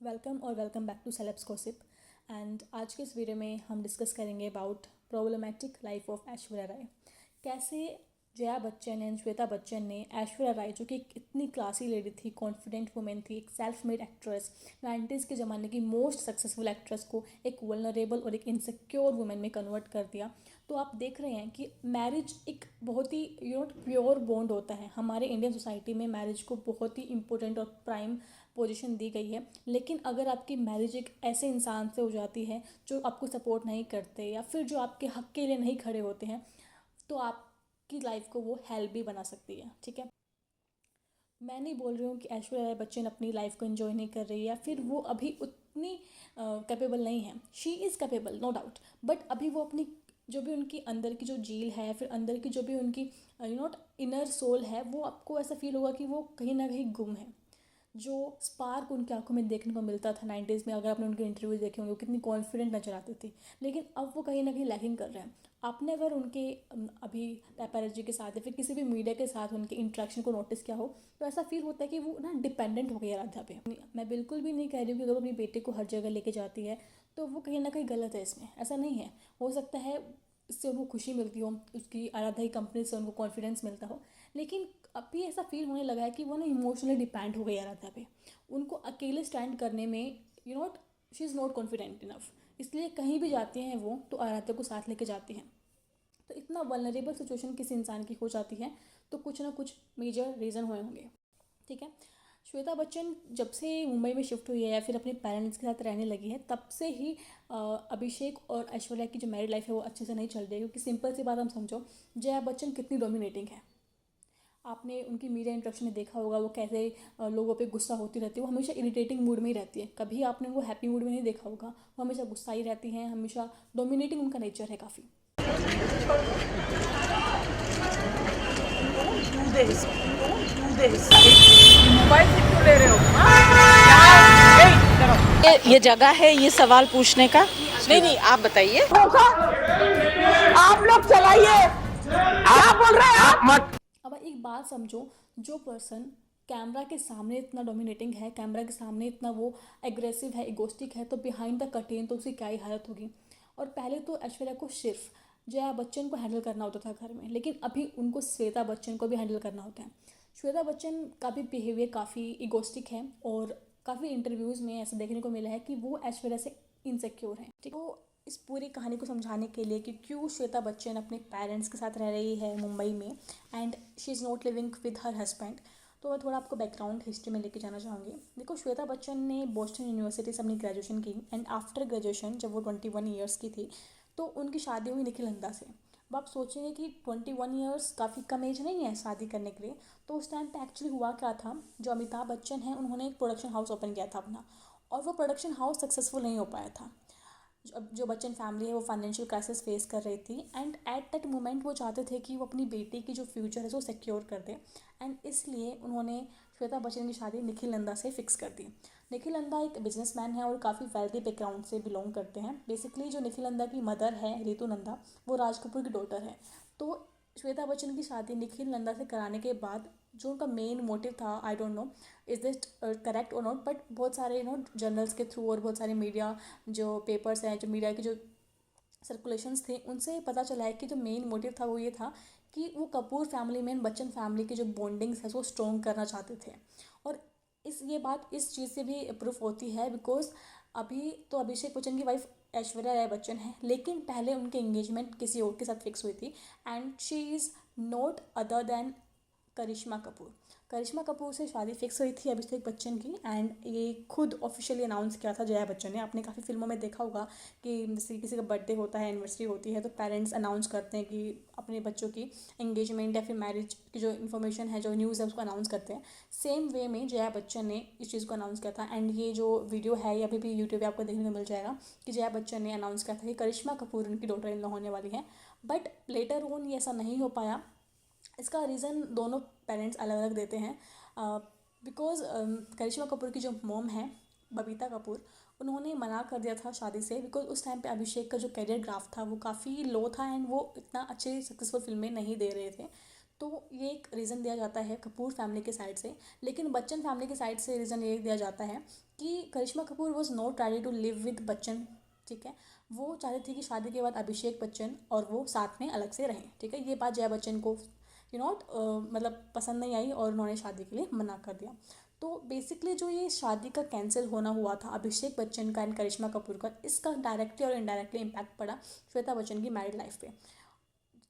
Welcome back to celebs gossip. And आज के इस वीडियो में हम डिस्कस करेंगे about problematic life of Aishwarya Rai. कैसे जया बच्चन एंड श्वेता बच्चन ने ऐश्वर्या राय, जो कि एक इतनी क्लासी लेडी थी, कॉन्फिडेंट वुमेन थी, एक सेल्फ मेड एक्ट्रेस, 90s के ज़माने की मोस्ट सक्सेसफुल एक्ट्रेस को एक वल्नरेबल और एक इनसिक्योर वुमेन में कन्वर्ट कर दिया। तो आप देख रहे हैं कि मैरिज एक बहुत ही प्योर बॉन्ड होता है। हमारे इंडियन सोसाइटी में मैरिज को बहुत ही इंपॉर्टेंट और प्राइम पोजीशन दी गई है। लेकिन अगर आपकी मैरिज एक ऐसे इंसान से हो जाती है जो आपको सपोर्ट नहीं करते या फिर जो आपके हक के लिए नहीं खड़े होते हैं, तो आपकी लाइफ को वो हेल भी बना सकती है। ठीक है, मैं नहीं बोल रही हूँ कि ऐश्वर्या राय बच्चन अपनी लाइफ को एंजॉय नहीं कर रही या फिर वो अभी उतनी कैपेबल नहीं है। She is capable, no doubt, but अभी वो अपनी जो भी उनकी अंदर की जो झील है, फिर अंदर की जो भी उनकी इनर सोल है, वो आपको ऐसा फील होगा कि वो कहीं ना कहीं गुम है। जो स्पार्क उनकी आंखों में देखने को मिलता था 90s में, अगर आपने उनके इंटरव्यूज देखे होंगे, वो कितनी कॉन्फिडेंट नजर आती थी, लेकिन अब वो कहीं ना कहीं लैकिंग कर रहे हैं। आपने अगर उनके अभी पैपाराजी के साथ या फिर किसी भी मीडिया के साथ उनके इंट्रैक्शन को नोटिस किया हो, तो ऐसा फील होता है कि वो ना डिपेंडेंट हो गई है राधा पे। मैं बिल्कुल भी नहीं कह रही हूँ कि अगर वो अपनी बेटे को हर जगह लेके जाती है तो वो कहीं ना कहीं गलत है, इसमें ऐसा नहीं है। हो सकता है इससे उनको खुशी मिलती हो, उसकी आराधा की कंपनी से उनको कॉन्फिडेंस मिलता हो, लेकिन अब भी ऐसा फील होने लगा है कि वो ना इमोशनली डिपेंड हो गई आराध्या पे। उनको अकेले स्टैंड करने में she is not confident enough, इसलिए कहीं भी जाती हैं वो तो आराध्या को साथ लेके जाती हैं। तो इतना वल्नरेबल सिचुएशन किसी इंसान की हो जाती है तो कुछ ना कुछ मेजर रीज़न हुए होंगे। ठीक है, श्वेता बच्चन जब से मुंबई में शिफ्ट हुई है या फिर अपने पेरेंट्स के साथ रहने लगी है, तब से ही अभिषेक और ऐश्वर्या की जो मैरिड लाइफ है वो अच्छे से नहीं चल रही है। क्योंकि सिंपल सी बात हम समझो, जया बच्चन कितनी डोमिनेटिंग है। आपने उनकी मीडिया इंटरेक्शन में देखा होगा वो कैसे लोगों पे गुस्सा होती रहती है। वो हमेशा इरिटेटिंग मूड में ही रहती है, कभी आपने वो हैप्पी मूड में नहीं देखा होगा। वो हमेशा गुस्सा ही रहती हैं, हमेशा डोमिनेटिंग उनका नेचर है काफ़ी। मोबाइल से क्यों ले रहे हो? ये जगह है ये सवाल पूछने का? नहीं नहीं, आप बताइए। आप लोग चलाइए, क्या बोल रहे हैं आप? मत। अब एक बात समझो, जो पर्सन कैमरा के सामने इतना डोमिनेटिंग है, कैमरा के सामने इतना वो एग्रेसिव है, इगोस्टिक है, तो बिहाइंड द कर्टेन तो उसकी क्या ही हालत होगी। और पहले तो ऐश्वर्या को सिर्फ जया बच्चन को हैंडल करना होता था घर में, लेकिन अभी उनको श्वेता बच्चन को भी हैंडल करना होता है। श्वेता बच्चन का भी बिहेवियर काफ़ी इगोस्टिक है और काफ़ी इंटरव्यूज़ में ऐसा देखने को मिला है कि वो ऐश्वर्या से इनसिक्योर है। ठीक, तो इस पूरी कहानी को समझाने के लिए कि क्यों श्वेता बच्चन अपने पेरेंट्स के साथ रह रही है मुंबई में and she is not living with her husband, तो मैं थोड़ा आपको बैकग्राउंड हिस्ट्री में लेके जाना चाहूँगी। देखो, श्वेता बच्चन ने बोस्टन यूनिवर्सिटी से अपनी ग्रेजुएशन की एंड आफ्टर ग्रेजुएशन जब वो 21 ईयर्स की थी तो उनकी शादी हुई निखिल नंदा से। अब आप सोचेंगे कि 21 ईयर्स काफ़ी कम एज नहीं है शादी करने के लिए। तो उस टाइम पे एक्चुअली हुआ क्या था, जो अमिताभ बच्चन हैं उन्होंने एक प्रोडक्शन हाउस ओपन किया था अपना, और वो प्रोडक्शन हाउस सक्सेसफुल नहीं हो पाया था। जो बच्चन फैमिली है वो फाइनेंशियल क्राइसिस फेस कर रही थी एंड एट दैट मोमेंट वो चाहते थे कि वो अपनी बेटी की जो फ्यूचर है वो सिक्योर कर दे, एंड इसलिए उन्होंने श्वेता बच्चन की शादी निखिल नंदा से फिक्स कर दी। निखिल नंदा एक बिजनेसमैन है और काफ़ी वेल्दी बैकग्राउंड से बिलोंग करते हैं। बेसिकली जो निखिल नंदा की मदर है रितु नंदा, वो राज कपूर की डॉटर है। तो श्वेता बच्चन की शादी निखिल नंदा से कराने के बाद जो उनका मेन मोटिव था, I don't know is this correct और नॉट, बट बहुत सारे जर्नल्स के थ्रू और बहुत सारे मीडिया जो पेपर्स हैं, जो मीडिया के जो सर्कुलेशंस थे, उनसे पता चला है कि जो मेन मोटिव था वो ये था कि वो कपूर फैमिली में बच्चन फैमिली की जो बॉन्डिंग्स है वो स्ट्रॉन्ग करना चाहते थे। और ये बात इस चीज़ से भी प्रूफ होती है बिकॉज अभी तो अभिषेक बच्चन की वाइफ ऐश्वर्या राय बच्चन है, लेकिन पहले उनकी एंगेजमेंट किसी और के साथ फिक्स हुई थी and she is not other than Karisma Kapoor. Karisma Kapoor से शादी फिक्स हुई थी अभिषेक बच्चन की एंड ये खुद ऑफिशियली अनाउंस किया था जया बच्चन ने। आपने काफ़ी फिल्मों में देखा होगा कि जैसे किसी का बर्थडे होता है, एनिवर्सरी होती है, तो पेरेंट्स अनाउंस करते हैं कि अपने बच्चों की एंगेजमेंट या फिर मैरिज की जो इन्फॉर्मेशन है, जो न्यूज़ है, उसको अनाउंस करते हैं। सेम वे में जया बच्चन ने इस चीज़ को अनाउंस किया था एंड ये जो वीडियो है ये अभी भी यूट्यूब पे आपको देखने को मिल जाएगा कि जया बच्चन ने अनाउंस किया था कि करिश्मा कपूर उनकी डॉटर इन लॉ होने वाली है। बट लेटर ऑन ये ऐसा नहीं हो पाया। इसका रीज़न दोनों पेरेंट्स अलग अलग देते हैं। बिकॉज करिश्मा कपूर की जो मॉम है बबीता कपूर, उन्होंने मना कर दिया था शादी से बिकॉज उस टाइम पे अभिषेक का जो करियर ग्राफ था वो काफ़ी लो था एंड वो इतना अच्छे सक्सेसफुल फिल्में नहीं दे रहे थे। तो ये एक रीज़न दिया जाता है कपूर फैमिली के साइड से। लेकिन बच्चन फैमिली के साइड से रीज़न ये दिया जाता है कि Karisma Kapoor was not ready to live with Bachchan, ठीक है। वो चाहती थी कि शादी के बाद अभिषेक बच्चन और वो साथ में अलग से रहें, ठीक है। ये बात जया बच्चन को मतलब पसंद नहीं आई और उन्होंने शादी के लिए मना कर दिया। तो बेसिकली जो ये शादी का कैंसिल होना हुआ था अभिषेक बच्चन का एंड करिश्मा कपूर का, इसका डायरेक्टली और इनडायरेक्टली इम्पैक्ट पड़ा श्वेता बच्चन की मैरिड लाइफ पे।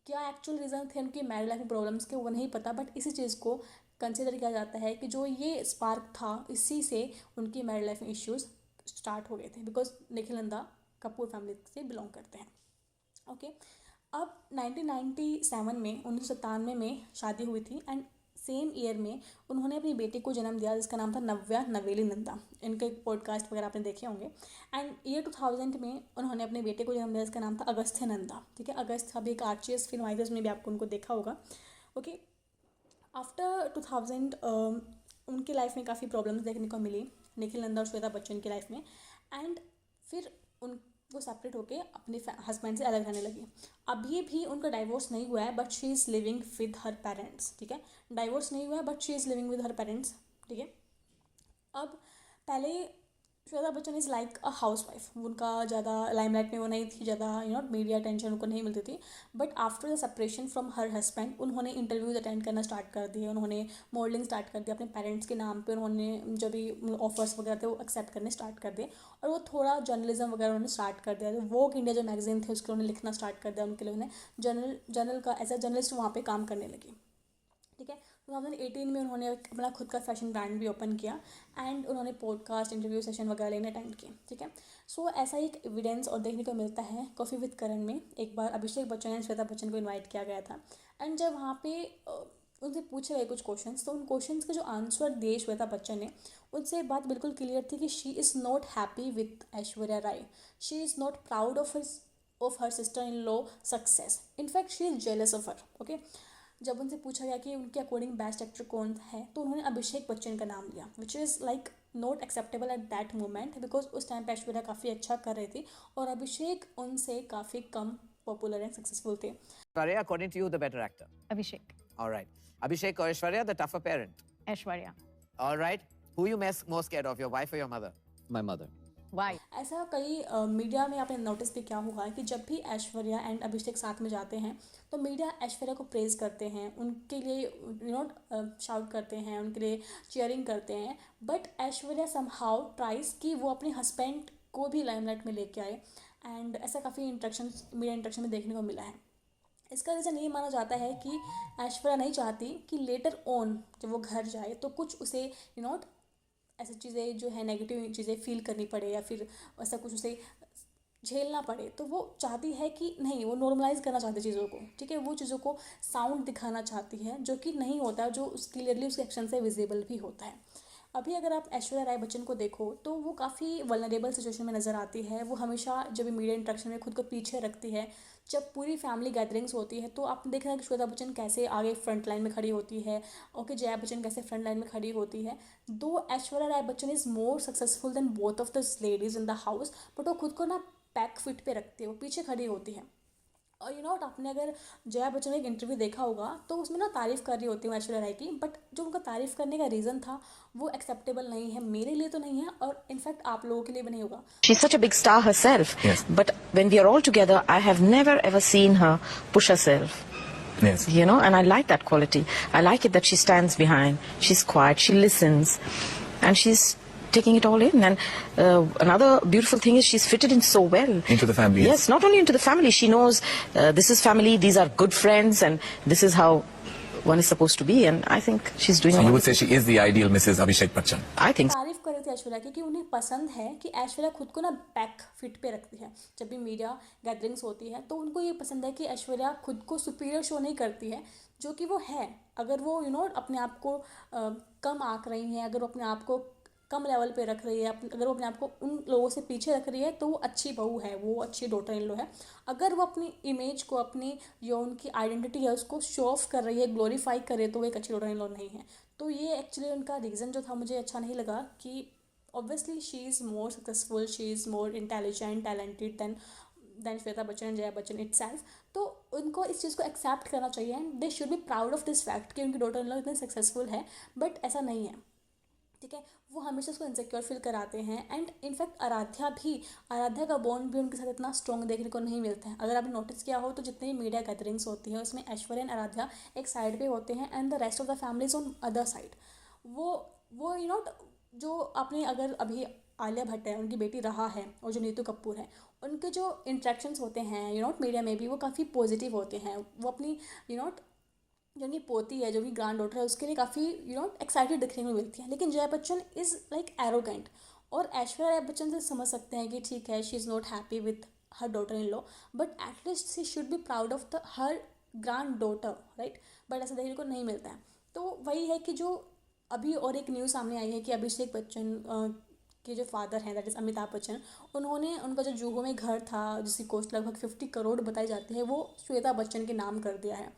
क्या एक्चुअल रीज़न थे उनकी मैरिड लाइफ में प्रॉब्लम्स के वो नहीं पता, बट इसी चीज़ को कंसिडर किया जाता है कि जो ये स्पार्क था इसी से उनकी मैरिड लाइफ में इश्यूज स्टार्ट हो गए थे, बिकॉज निखिल नंदा कपूर फैमिली से बिलोंग करते हैं। ओके, अब 1997 में 1997 में शादी हुई थी एंड सेम ईयर में उन्होंने अपनी बेटी को जन्म दिया जिसका नाम था नव्या नवेली नंदा। इनके पॉडकास्ट वगैरह आपने देखे होंगे। एंड ईयर 2000 में उन्होंने अपने बेटे को जन्म दिया जिसका नाम था अगस्त्य नंदा, ठीक है। अगस्त अभी एक आर्चियस फिल्म आई थी, उसमें भी आपको उनको देखा होगा। ओके, आफ्टर 2000 उनकी लाइफ में काफ़ी प्रॉब्लम्स देखने को मिली निखिल नंदा और श्वेता बच्चन की लाइफ में। एंड फिर वो सेपरेट होके अपने हस्बैंड से अलग रहने लगी। अभी भी उनका डाइवोर्स नहीं हुआ है but she is living with her parents, ठीक है। डाइवोर्स नहीं हुआ है but she is living with her parents, ठीक है। अब पहले Shweta Bachchan is like a house wife, उनका ज़्यादा लाइमलाइट में वो नहीं थी, ज़्यादा मीडिया अटेंशन उनको नहीं मिलती थी। But after the separation from her husband उन्होंने इंटरव्यूज अटेंड करना स्टार्ट कर दिए, उन्होंने मॉडलिंग स्टार्ट कर दिया, अपने पेरेंट्स के नाम पे उन्होंने जो भी ऑफर्स वगैरह थे वो एक्सेप्ट करने स्टार्ट कर दिए। और वो थोड़ा जर्नलिज्म वगैरह उन्होंने स्टार्ट कर दिया। वोग इंडिया जो मैगजीन थे उसके उन्होंने लिखना स्टार्ट कर दिया, उनके लिए उन्हें जर्नल का एज अ जर्नलिस्ट वहाँ पर काम करने लगी, ठीक है। 2018 में उन्होंने अपना खुद का फैशन ब्रांड भी ओपन किया एंड उन्होंने पॉडकास्ट इंटरव्यू सेशन वगैरह लेने अटेंड किए, ठीक है। सो ऐसा एक एविडेंस और देखने को मिलता है कॉफ़ी विद करण में। एक बार अभिषेक बच्चन एंड श्वेता बच्चन को इनवाइट किया गया था एंड जब वहाँ पे उनसे पूछे गए कुछ क्वेश्चंस, तो उन क्वेश्चंस के जो आंसर दिए श्वेता बच्चन ने, उनसे एक बात बिल्कुल क्लियर थी कि she is not happy with Aishwarya Rai, she is not proud of her sister in law success, in fact she is jealous of her, okay. जब उनसे पूछा गया कि उनके अकॉर्डिंग बेस्ट एक्टर कौन है, तो उन्होंने अभिषेक बच्चन का नाम लिया, which is like not acceptable at that moment, because उस टाइम पे ऐश्वर्या काफ़ी अच्छा कर रही थी और अभिषेक उनसे काफ़ी कम पॉपुलर एंड सक्सेसफुल थे। Aishwarya, according to you, the better actor. Abhishek. All right. Abhishek or Aishwarya, the tougher parent. Aishwarya. All right. Who you most scared of, your wife or your mother? My mother. Why? ऐसा कई media में आपने notice भी क्या हुआ है कि जब भी ऐश्वर्या एंड अभिषेक साथ में जाते हैं तो मीडिया ऐश्वर्या को प्रेज करते हैं, उनके लिए शाउट करते हैं, उनके लिए चीयरिंग करते हैं। बट ऐश्वर्या समहाउ ट्राइज कि वो अपने हस्बैंड को भी लाइमलाइट में लेके आए एंड ऐसा काफ़ी मीडिया इंट्रैक्शन में देखने को मिला है। इसका रीज़न ये माना जाता है कि ऐश्वर्या नहीं चाहती कि लेटर ऑन जब वो घर जाए तो कुछ उसे ऐसी चीज़ें जो है नेगेटिव चीज़ें फील करनी पड़े या फिर ऐसा कुछ उसे झेलना पड़े। तो वो चाहती है कि नहीं, वो नॉर्मलाइज करना चाहती है चीज़ों को, ठीक है। वो चीज़ों को साउंड दिखाना चाहती है जो कि नहीं होता, जो क्लियरली उसके एक्शन से विजिबल भी होता है। अभी अगर आप ऐश्वर्या राय बच्चन को देखो तो वो काफ़ी वल्नरेबल सिचुएशन में नज़र आती है। वो हमेशा जब भी मीडिया इंट्रैक्शन में खुद को पीछे रखती है। जब पूरी फैमिली गैदरिंग्स होती है तो आपने देखा है कि श्वेता बच्चन कैसे आगे फ्रंट लाइन में खड़ी होती है, ओके, जया बच्चन कैसे फ्रंट लाइन में खड़ी होती है। दो Aishwarya Rai Bachchan is more successful than both of the ladies in the house, but वो खुद को ना पैक फिट पे रखती है, वो पीछे खड़ी होती है। और आपने अगर जया बच्चन का एक इंटरव्यू देखा होगा तो उसमें ना तारीफ़ कर रही होती हूँ ऐश्वर्या राय की, बट जो उनका तारीफ़ करने का रीज़न था वो एक्सेप्टेबल नहीं है, मेरे लिए तो नहीं है और इनफैक्ट आप लोगों के लिए भी नहीं होगा। She's such a big star herself. Yes. But when we are all together, I have never ever seen her push herself. Yes. And I like that quality. I like it that she stands behind. She's quiet. She listens, and she's taking it all in. And another beautiful thing is she's fitted in so well Into the family. Yes, not only into the family. She knows this is family. These are good friends, and this is how one is supposed to be. And I think she's doing. So a you would say wonderful- she is the ideal Mrs. Abhishek Bachchan. I think. तारीफ कर रही थी ऐश्वर्या की कि उन्हें पसंद है कि ऐश्वर्या खुद को ना पैक फिट पे रखती है। जब भी मीडिया गैदरिंग्स होती है तो उनको ये पसंद है कि ऐश्वर्या खुद को सुपीरियर शो नहीं करती है, जो कि वो है। अगर वो अपने आप को कम आंक रही हैं, अगर वो अपने आप को कम लेवल पे रख रही है, अगर वो अपने आप को उन लोगों से पीछे रख रही है तो वो अच्छी बहू है, वो अच्छी डॉटर इन लॉ है। अगर वो अपनी इमेज को, अपनी जो उनकी आइडेंटिटी है उसको शो ऑफ कर रही है, ग्लोरीफाई कर रही है, तो वो एक अच्छी डॉटर इन लॉ नहीं है। तो ये एक्चुअली उनका रीज़न जो था मुझे अच्छा नहीं लगा कि obviously she is more successful, she is more intelligent, talented than than Shweta Bachchan and Jaya Bachchan itself. तो उनको इस चीज़ को एक्सेप्ट करना चाहिए and they should be proud of this fact कि उनकी डॉटर इन लॉ इतनी सक्सेसफुल है, बट ऐसा नहीं है, ठीक है। वो हमेशा उसको इनसिक्योर फील कराते हैं एंड इनफैक्ट आराध्या का बॉन्ड भी उनके साथ इतना स्ट्रॉन्ग देखने को नहीं मिलता है। अगर आपने नोटिस किया हो तो जितनी भी मीडिया गैदरिंग्स होती है उसमें ऐश्वर्या एंड आराध्या एक साइड पे होते हैं and the rest of the families on other side. वो यू नॉट जो आपने अगर अभी आलिया भट्ट है उनकी बेटी रहा है और जो नीतू कपूर है, उनके जो इंट्रैक्शंस होते हैं यू नॉट मीडिया में भी वो काफ़ी पॉजिटिव होते हैं। वो अपनी यू नॉट जो उनकी पोती है, जो भी ग्रैंड डॉटर है, उसके लिए काफ़ी यू नो एक्साइटेड दिखने को मिलती है। लेकिन Jaya Bachchan is like arrogant, और ऐश्वर्या राय बच्चन से समझ सकते हैं कि ठीक है she is not happy with her daughter in law, but at least she should be proud of the her grand daughter, right. But ऐसा देखने को नहीं मिलता है। तो वही है कि जो अभी और एक न्यूज़ सामने आई है कि अभिषेक बच्चन के जो फादर हैं दैट इज़ अमिताभ बच्चन, उन्होंने उनका जो जुहू में घर था जिसकी कॉस्ट लगभग 50 करोड़ बताई जाती है, वो श्वेता बच्चन के नाम कर दिया है।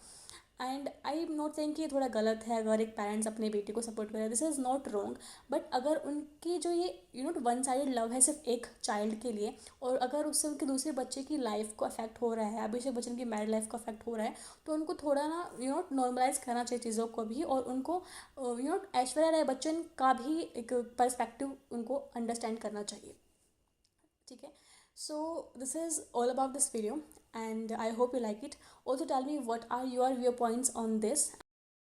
And I am not saying कि ये थोड़ा गलत है अगर एक पेरेंट्स अपने बेटे को सपोर्ट करें, this is not wrong. But अगर उनकी जो ये you not one sided love है सिर्फ एक चाइल्ड के लिए, और अगर उससे उनके दूसरे बच्चे की लाइफ को अफेक्ट हो रहा है, अभिषेक बच्चन की मैरिड लाइफ को अफेक्ट हो रहा है, तो उनको थोड़ा ना यू नॉट नॉर्मलाइज करना चाहिए चीज़ों को भी, और उनको यू नॉट ऐश्वर्या राय बच्चन का भी एक पर्सपेक्टिव उनको अंडरस्टैंड करना चाहिए, ठीक है। So this is all about this video and I hope you like it. Also tell me what are your viewpoints on this.